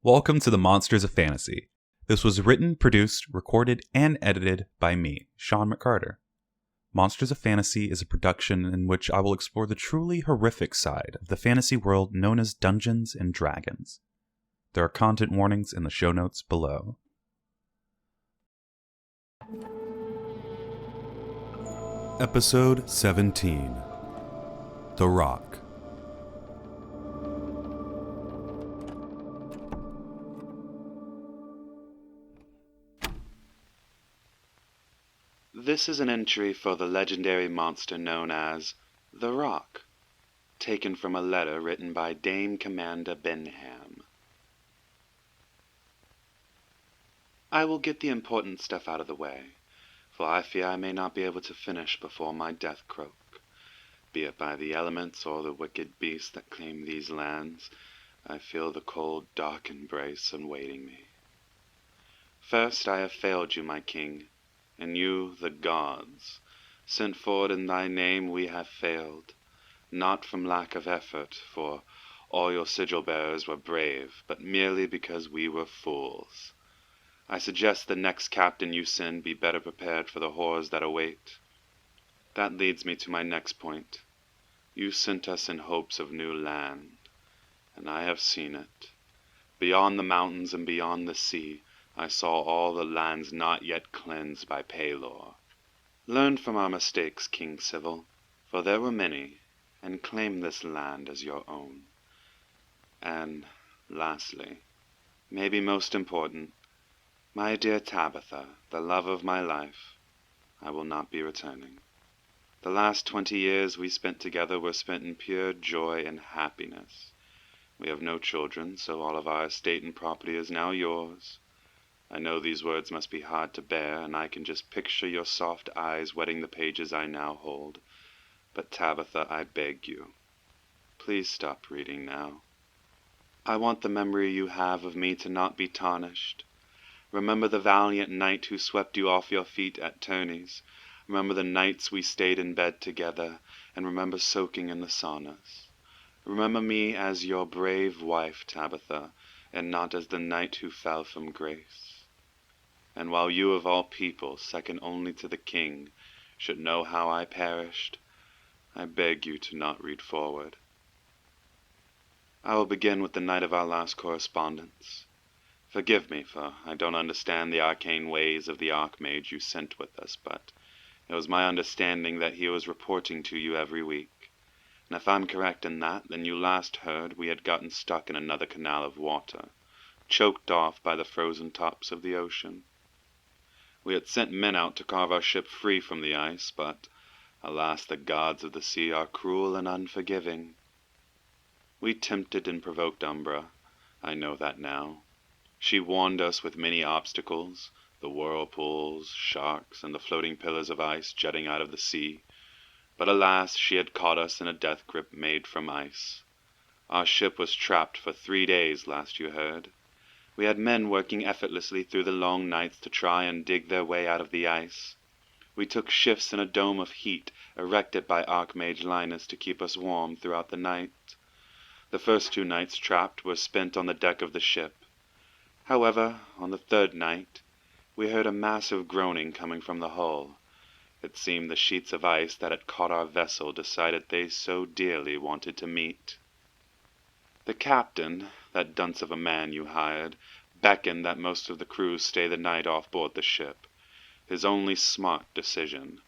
Welcome to the Monsters of Fantasy. This was written, produced, recorded, and edited by me, Shawn McCarter. Monsters of Fantasy is a production in which I will explore the truly horrific side of the fantasy world known as Dungeons and Dragons. There are content warnings in the show notes below. Episode 17: The Rock. This is an entry for the legendary monster known as The Rock, taken from a letter written by Dame Commander Benham. I will get the important stuff out of the way, for I fear I may not be able to finish before my death croak, be it by the elements or the wicked beasts that claim these lands. I feel the cold, dark embrace awaiting me. First, I have failed you, my king, and you, the gods. Sent forward in thy name we have failed, not from lack of effort, for all your sigil-bearers were brave, but merely because we were fools. I suggest the next captain you send be better prepared for the horrors that await. That leads me to my next point. You sent us in hopes of new land, and I have seen it. Beyond the mountains and beyond the sea, I saw all the lands not yet cleansed by Paylor. Learn from our mistakes, King Civil, for there were many, and claim this land as your own. And, lastly, maybe most important, my dear Tabitha, the love of my life, I will not be returning. The last 20 years we spent together were spent in pure joy and happiness. We have no children, so all of our estate and property is now yours. I know these words must be hard to bear, and I can just picture your soft eyes wetting the pages I now hold. But Tabitha, I beg you, please stop reading now. I want the memory you have of me to not be tarnished. Remember the valiant knight who swept you off your feet at tourneys. Remember the nights we stayed in bed together, and remember soaking in the saunas. Remember me as your brave wife, Tabitha, and not as the knight who fell from grace. And while you of all people, second only to the king, should know how I perished, I beg you to not read forward. I will begin with the night of our last correspondence. Forgive me, for I don't understand the arcane ways of the Archmage you sent with us, but it was my understanding that he was reporting to you every week. And if I'm correct in that, then you last heard we had gotten stuck in another canal of water, choked off by the frozen tops of the ocean. We had sent men out to carve our ship free from the ice, but, alas, the gods of the sea are cruel and unforgiving. We tempted and provoked Umbra, I know that now. She warned us with many obstacles, the whirlpools, sharks, and the floating pillars of ice jutting out of the sea. But alas, she had caught us in a death grip made from ice. Our ship was trapped for 3 days, last you heard. We had men working effortlessly through the long nights to try and dig their way out of the ice. We took shifts in a dome of heat erected by Archmage Linus to keep us warm throughout the night. The first 2 nights trapped were spent on the deck of the ship. However, on the 3rd night, we heard a massive groaning coming from the hull. It seemed the sheets of ice that had caught our vessel decided they so dearly wanted to meet. The captain, that dunce of a man you hired, beckoned that most of the crew stay the night off board the ship. His only smart decision.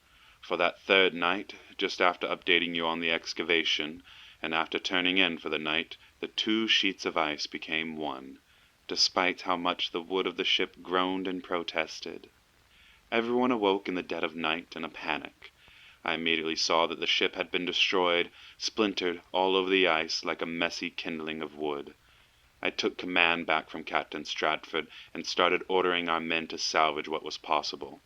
For that 3rd night, just after updating you on the excavation, and after turning in for the night, the 2 sheets of ice became one, despite how much the wood of the ship groaned and protested. Everyone awoke in the dead of night in a panic. I immediately saw that the ship had been destroyed, splintered all over the ice like a messy kindling of wood. I took command back from Captain Stratford and started ordering our men to salvage what was possible.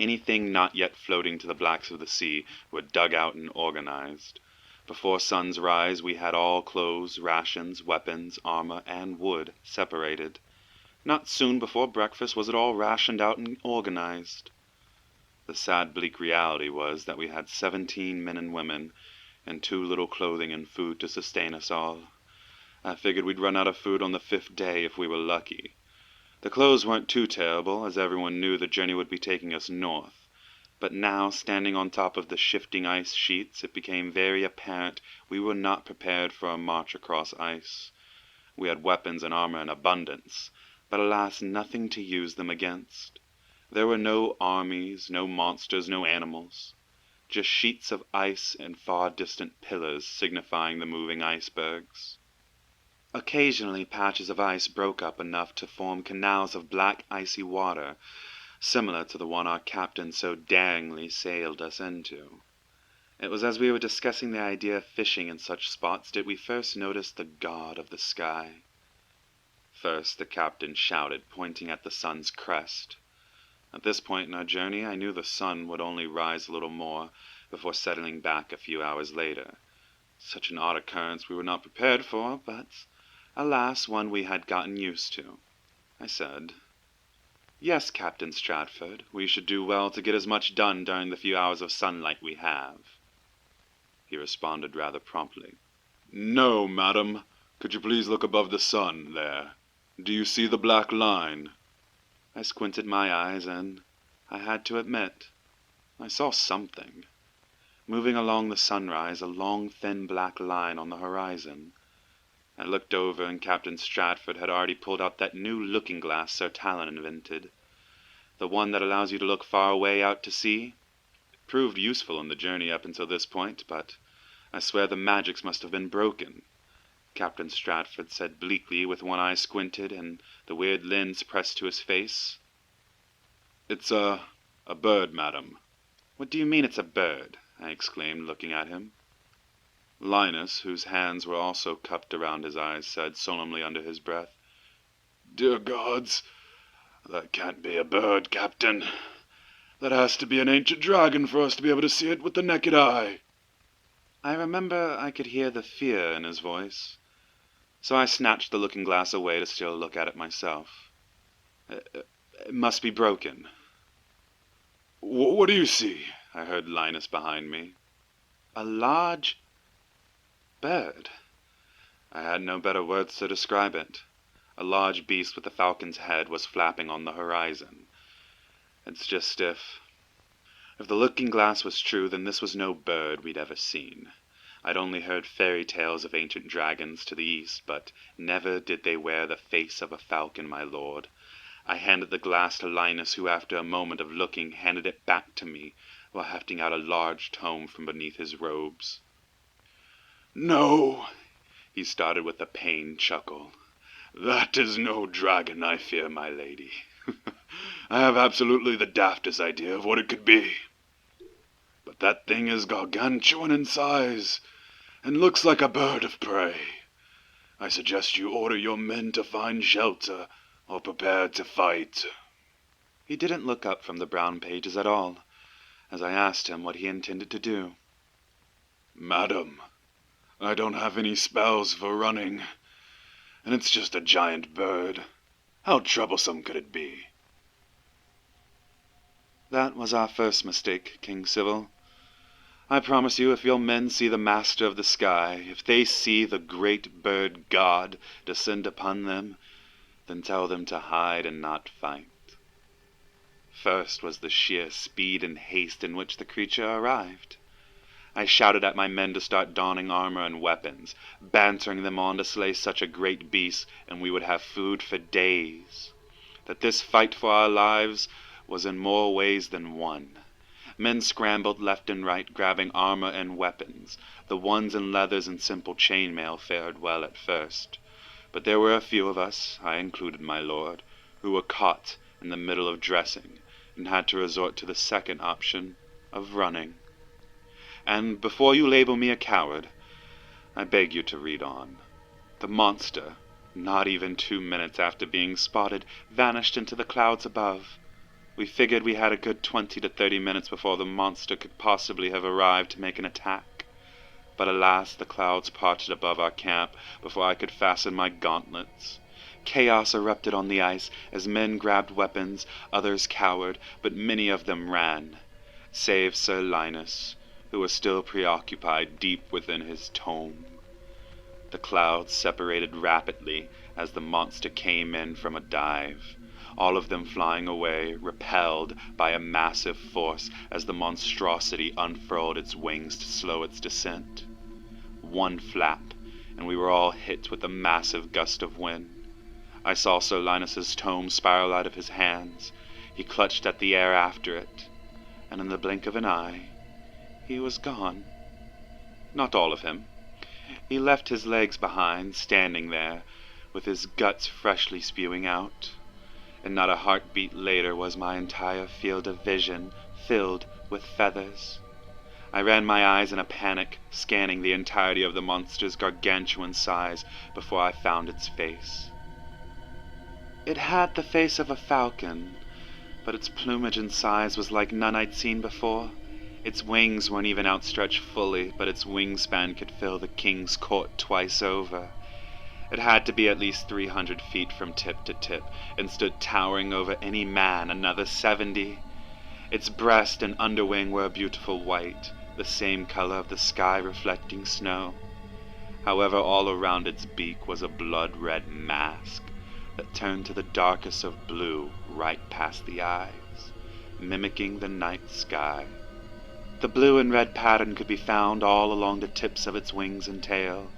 Anything not yet floating to the blacks of the sea were dug out and organized. Before sun's rise we had all clothes, rations, weapons, armor, and wood separated. Not soon before breakfast was it all rationed out and organized. The sad, bleak reality was that we had 17 men and women, and too little clothing and food to sustain us all. I figured we'd run out of food on the 5th day if we were lucky. The clothes weren't too terrible, as everyone knew the journey would be taking us north. But now, standing on top of the shifting ice sheets, it became very apparent we were not prepared for a march across ice. We had weapons and armor in abundance, but alas, nothing to use them against. There were no armies, no monsters, no animals. Just sheets of ice and far distant pillars signifying the moving icebergs. Occasionally patches of ice broke up enough to form canals of black icy water, similar to the one our captain so daringly sailed us into. It was as we were discussing the idea of fishing in such spots did we first notice the god of the sky. First the captain shouted, pointing at the sun's crest. At this point in our journey, I knew the sun would only rise a little more before settling back a few hours later. Such an odd occurrence we were not prepared for, but, alas, one we had gotten used to. I said, "Yes, Captain Stratford, we should do well to get as much done during the few hours of sunlight we have." He responded rather promptly. "No, madam. Could you please look above the sun, there? Do you see the black line?" I squinted my eyes, and I had to admit, I saw something. Moving along the sunrise, a long, thin black line on the horizon. I looked over, and Captain Stratford had already pulled out that new looking-glass Sir Talon invented. The one that allows you to look far away out to sea. It proved useful on the journey up until this point, but I swear the magics must have been broken. Captain Stratford said bleakly, with one eye squinted and the weird lens pressed to his face. "It's a bird, madam." "What do you mean it's a bird?" I exclaimed, looking at him. Linus, whose hands were also cupped around his eyes, said solemnly under his breath, "Dear gods, that can't be a bird, Captain. That has to be an ancient dragon for us to be able to see it with the naked eye." I remember I could hear the fear in his voice, so I snatched the looking-glass away to still look at it myself. It must be broken. "What do you see?" I heard Linus behind me. "A large bird." I had no better words to describe it. A large beast with a falcon's head was flapping on the horizon. It's just if the looking-glass was true, then this was no bird we'd ever seen. I'd only heard fairy tales of ancient dragons to the east, but never did they wear the face of a falcon, my lord. I handed the glass to Linus, who after a moment of looking handed it back to me, while hefting out a large tome from beneath his robes. "No," he started with a pained chuckle. "That is no dragon, I fear, my lady. I have absolutely the daftest idea of what it could be. But that thing is gargantuan in size, and looks like a bird of prey. I suggest you order your men to find shelter, or prepare to fight." He didn't look up from the brown pages at all, as I asked him what he intended to do. "Madam, I don't have any spells for running, and it's just a giant bird. How troublesome could it be?" That was our first mistake, King Civil. I promise you, if your men see the master of the sky, if they see the great bird god descend upon them, then tell them to hide and not fight. First was the sheer speed and haste in which the creature arrived. I shouted at my men to start donning armor and weapons, bantering them on to slay such a great beast, and we would have food for days. That this fight for our lives was in more ways than one. Men scrambled left and right, grabbing armor and weapons. The ones in leathers and simple chainmail fared well at first. But there were a few of us, I included, my lord, who were caught in the middle of dressing, and had to resort to the second option of running. And before you label me a coward, I beg you to read on. The monster, not even 2 minutes after being spotted, vanished into the clouds above. We figured we had a good 20 to 30 minutes before the monster could possibly have arrived to make an attack. But alas, the clouds parted above our camp before I could fasten my gauntlets. Chaos erupted on the ice as men grabbed weapons, others cowered, but many of them ran, save Sir Linus, who was still preoccupied deep within his tome. The clouds separated rapidly as the monster came in from a dive, all of them flying away, repelled by a massive force as the monstrosity unfurled its wings to slow its descent. One flap, and we were all hit with a massive gust of wind. I saw Sir Linus's tome spiral out of his hands. He clutched at the air after it, and in the blink of an eye, he was gone. Not all of him. He left his legs behind, standing there, with his guts freshly spewing out. And not a heartbeat later was my entire field of vision filled with feathers. I ran my eyes in a panic, scanning the entirety of the monster's gargantuan size before I found its face. It had the face of a falcon, but its plumage and size was like none I'd seen before. Its wings weren't even outstretched fully, but its wingspan could fill the king's court twice over. It had to be at least 300 feet from tip to tip, and stood towering over any man another 70. Its breast and underwing were a beautiful white, the same color of the sky reflecting snow. However, all around its beak was a blood-red mask that turned to the darkest of blue right past the eyes, mimicking the night sky. The blue and red pattern could be found all along the tips of its wings and tail,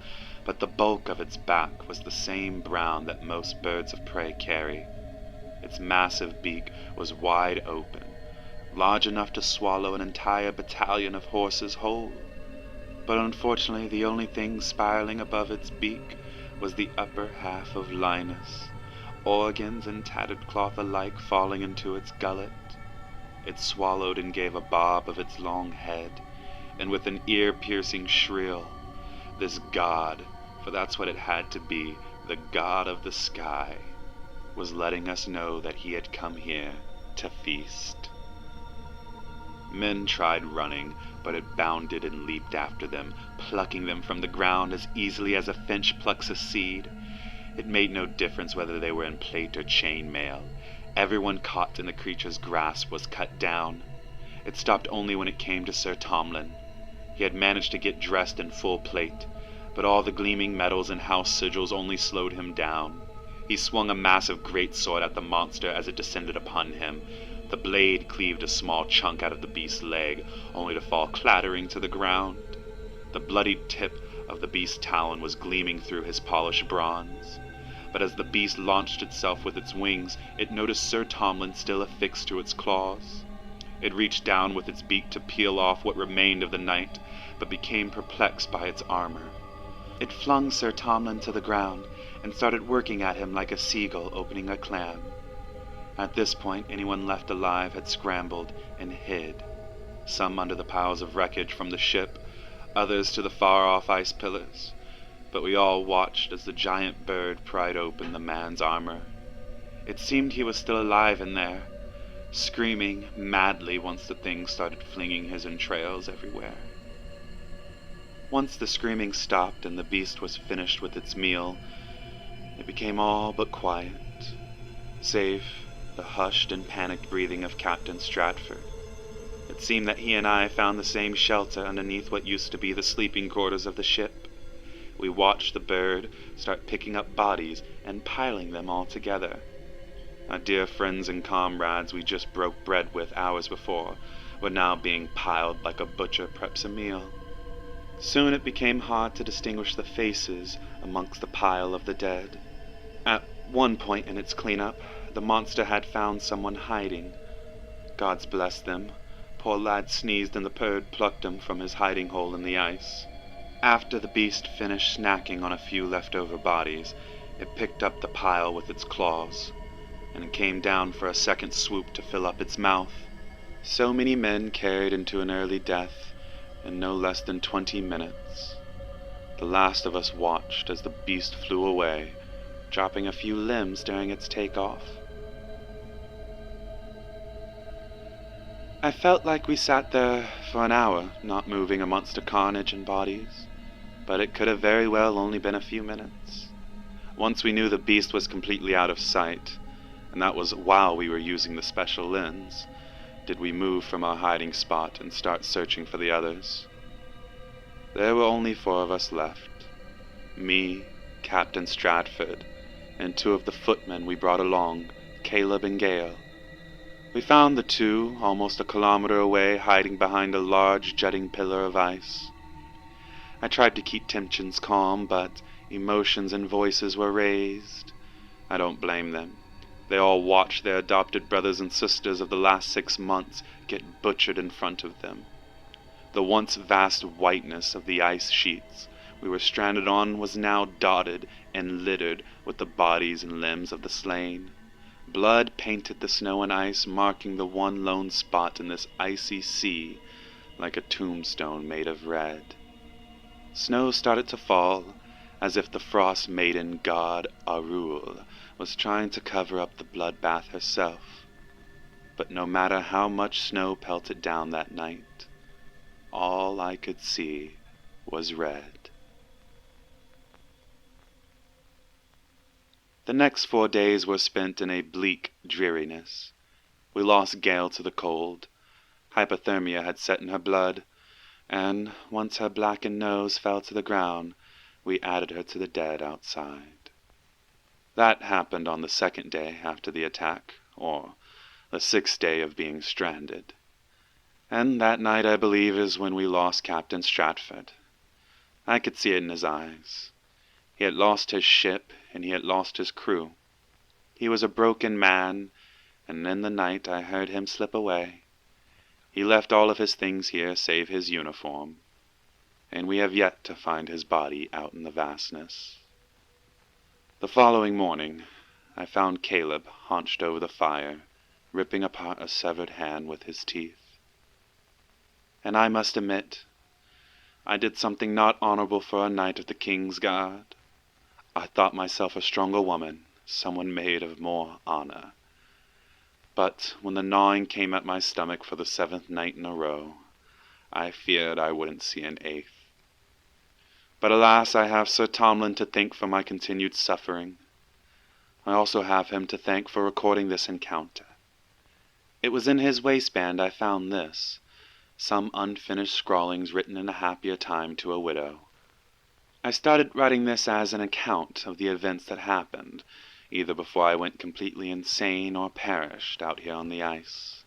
but the bulk of its back was the same brown that most birds of prey carry. Its massive beak was wide open, large enough to swallow an entire battalion of horses whole. But unfortunately, the only thing spiraling above its beak was the upper half of Linus, organs and tattered cloth alike falling into its gullet. It swallowed and gave a bob of its long head, and with an ear-piercing shrill, this god, for that's what it had to be, the god of the sky, was letting us know that he had come here to feast. Men tried running, but it bounded and leaped after them, plucking them from the ground as easily as a finch plucks a seed. It made no difference whether they were in plate or chain mail. Everyone caught in the creature's grasp was cut down. It stopped only when it came to Sir Tomlin. He had managed to get dressed in full plate, but all the gleaming metals and house sigils only slowed him down. He swung a massive greatsword at the monster as it descended upon him. The blade cleaved a small chunk out of the beast's leg, only to fall clattering to the ground. The bloodied tip of the beast's talon was gleaming through his polished bronze. But as the beast launched itself with its wings, it noticed Sir Tomlin still affixed to its claws. It reached down with its beak to peel off what remained of the knight, but became perplexed by its armor. It flung Sir Tomlin to the ground and started working at him like a seagull opening a clam. At this point, anyone left alive had scrambled and hid, some under the piles of wreckage from the ship, others to the far-off ice pillars. But we all watched as the giant bird pried open the man's armor. It seemed he was still alive in there, screaming madly once the thing started flinging his entrails everywhere. Once the screaming stopped and the beast was finished with its meal, it became all but quiet, save the hushed and panicked breathing of Captain Stratford. It seemed that he and I found the same shelter underneath what used to be the sleeping quarters of the ship. We watched the bird start picking up bodies and piling them all together. Our dear friends and comrades we just broke bread with hours before were now being piled like a butcher preps a meal. Soon it became hard to distinguish the faces amongst the pile of the dead. At one point in its cleanup, the monster had found someone hiding. Gods bless them. Poor lad sneezed and the bird plucked him from his hiding hole in the ice. After the beast finished snacking on a few leftover bodies, it picked up the pile with its claws, and it came down for a second swoop to fill up its mouth. So many men carried into an early death in no less than 20 minutes. The last of us watched as the beast flew away, dropping a few limbs during its takeoff. I felt like we sat there for an hour, not moving amongst the carnage and bodies, but it could have very well only been a few minutes. Once we knew the beast was completely out of sight, and that was while we were using the special lens, did we move from our hiding spot and start searching for the others. There were only 4 of us left, Me, Captain Stratford, and 2 of the footmen we brought along, Caleb and Gale. We found the 2 almost a kilometer away, hiding behind a large jutting pillar of ice. I tried to keep tensions calm, but emotions and voices were raised. I don't blame them. They all watched their adopted brothers and sisters of the last 6 months get butchered in front of them. The once vast whiteness of the ice sheets we were stranded on was now dotted and littered with the bodies and limbs of the slain. Blood painted the snow and ice, marking the one lone spot in this icy sea like a tombstone made of red. Snow started to fall, as if the frost maiden god Arul was trying to cover up the bloodbath herself. But no matter how much snow pelted down that night, all I could see was red. The next 4 days were spent in a bleak dreariness. We lost Gale to the cold. Hypothermia had set in her blood, and once her blackened nose fell to the ground, we added her to the dead outside. That happened on the 2nd day after the attack, or the 6th day of being stranded. And that night, I believe, is when we lost Captain Stratford. I could see it in his eyes. He had lost his ship, and he had lost his crew. He was a broken man, and in the night I heard him slip away. He left all of his things here save his uniform, and we have yet to find his body out in the vastness. The following morning, I found Caleb hunched over the fire, ripping apart a severed hand with his teeth. And I must admit, I did something not honorable for a knight of the King's Guard. I thought myself a stronger woman, someone made of more honor. But when the gnawing came at my stomach for the 7th night in a row, I feared I wouldn't see an 8th. But alas, I have Sir Tomlin to thank for my continued suffering. I also have him to thank for recording this encounter. It was in his waistband I found this, some unfinished scrawlings written in a happier time to a widow. I started writing this as an account of the events that happened, either before I went completely insane or perished out here on the ice.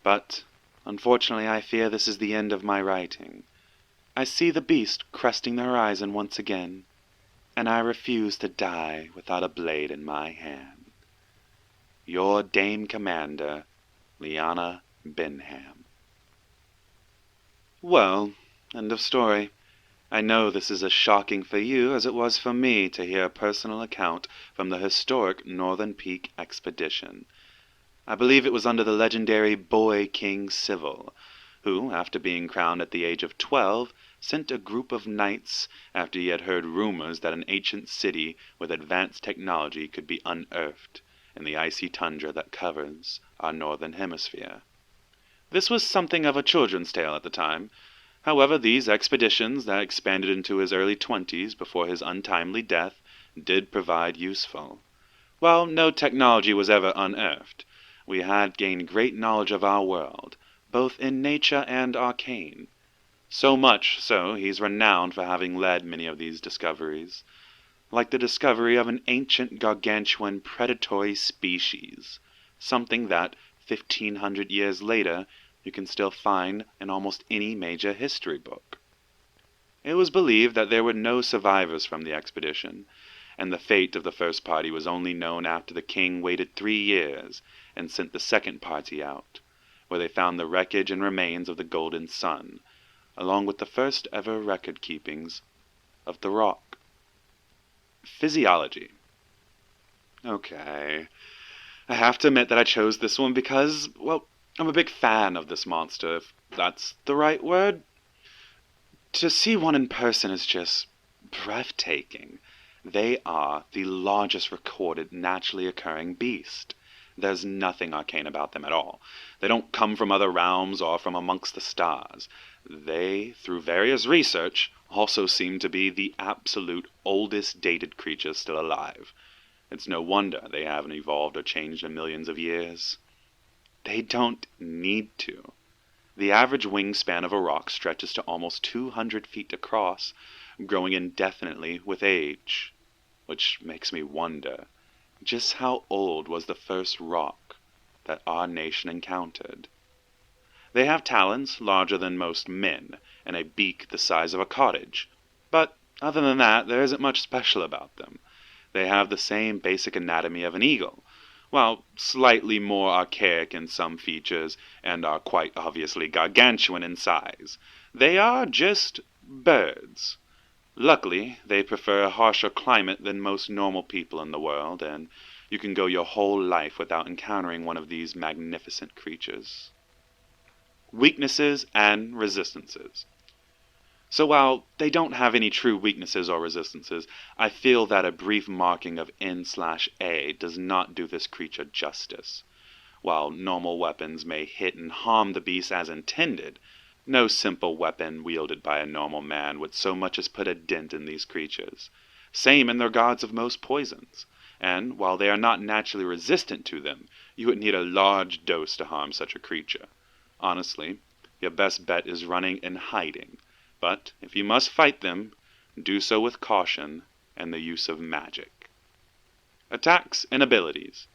But, unfortunately, I fear this is the end of my writing. I see the beast cresting the horizon once again, and I refuse to die without a blade in my hand. Your Dame Commander, Liana Benham. Well, end of story. I know this is as shocking for you as it was for me to hear a personal account from the historic Northern Peak expedition. I believe it was under the legendary boy King Civil, who, after being crowned at the age of 12, sent a group of knights after he had heard rumors that an ancient city with advanced technology could be unearthed in the icy tundra that covers our northern hemisphere. This was something of a children's tale at the time. However, these expeditions that expanded into his early 20s before his untimely death did prove useful. While no technology was ever unearthed, we had gained great knowledge of our world, both in nature and arcane. So much so, he's renowned for having led many of these discoveries, like the discovery of an ancient gargantuan predatory species, something that, 1,500 years later, you can still find in almost any major history book. It was believed that there were no survivors from the expedition, and the fate of the first party was only known after the king waited 3 years and sent the second party out, where they found the wreckage and remains of the Golden Sun, along with the first ever record keepings of the rock. Physiology. Okay, I have to admit that I chose this one because, well, I'm a big fan of this monster, if that's the right word. To see one in person is just breathtaking. They are the largest recorded naturally occurring beast. There's nothing arcane about them at all. They don't come from other realms or from amongst the stars. They, through various research, also seem to be the absolute oldest dated creatures still alive. It's no wonder they haven't evolved or changed in millions of years. They don't need to. The average wingspan of a rock stretches to almost 200 feet across, growing indefinitely with age. Which makes me wonder, just how old was the first rock that our nation encountered? They have talons larger than most men, and a beak the size of a cottage. But other than that, there isn't much special about them. They have the same basic anatomy of an eagle, while slightly more archaic in some features, and are quite obviously gargantuan in size. They are just birds. Luckily, they prefer a harsher climate than most normal people in the world, and you can go your whole life without encountering one of these magnificent creatures. Weaknesses and resistances. So while they don't have any true weaknesses or resistances, I feel that a brief marking of N/A does not do this creature justice. While normal weapons may hit and harm the beast as intended, no simple weapon wielded by a normal man would so much as put a dent in these creatures. Same in regards of most poisons, and while they are not naturally resistant to them, you would need a large dose to harm such a creature. Honestly, your best bet is running and hiding, but if you must fight them, do so with caution and the use of magic. Attacks and abilities.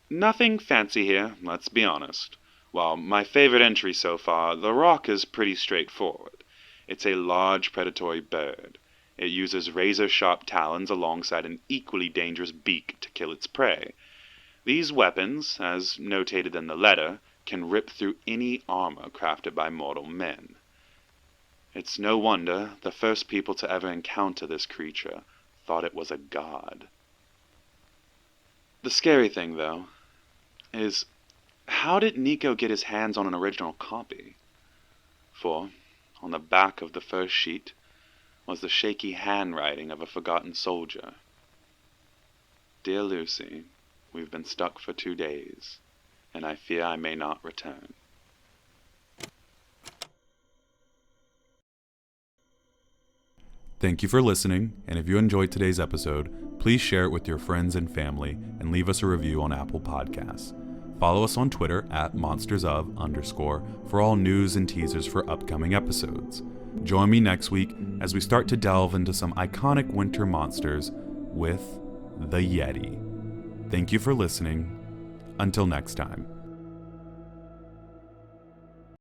Nothing fancy here, let's be honest. While my favorite entry so far, the rock is pretty straightforward. It's a large predatory bird. It uses razor-sharp talons alongside an equally dangerous beak to kill its prey. These weapons, as notated in the letter, can rip through any armor crafted by mortal men. It's no wonder the first people to ever encounter this creature thought it was a god. The scary thing, though, is how did Nico get his hands on an original copy? For, on the back of the first sheet, was the shaky handwriting of a forgotten soldier. Dear Lucy, we've been stuck for 2 days, and I fear I may not return. Thank you for listening, and if you enjoyed today's episode, please share it with your friends and family and leave us a review on Apple Podcasts. Follow us on Twitter at monstersof_ for all news and teasers for upcoming episodes. Join me next week as we start to delve into some iconic winter monsters with the Yeti. Thank you for listening. Until next time.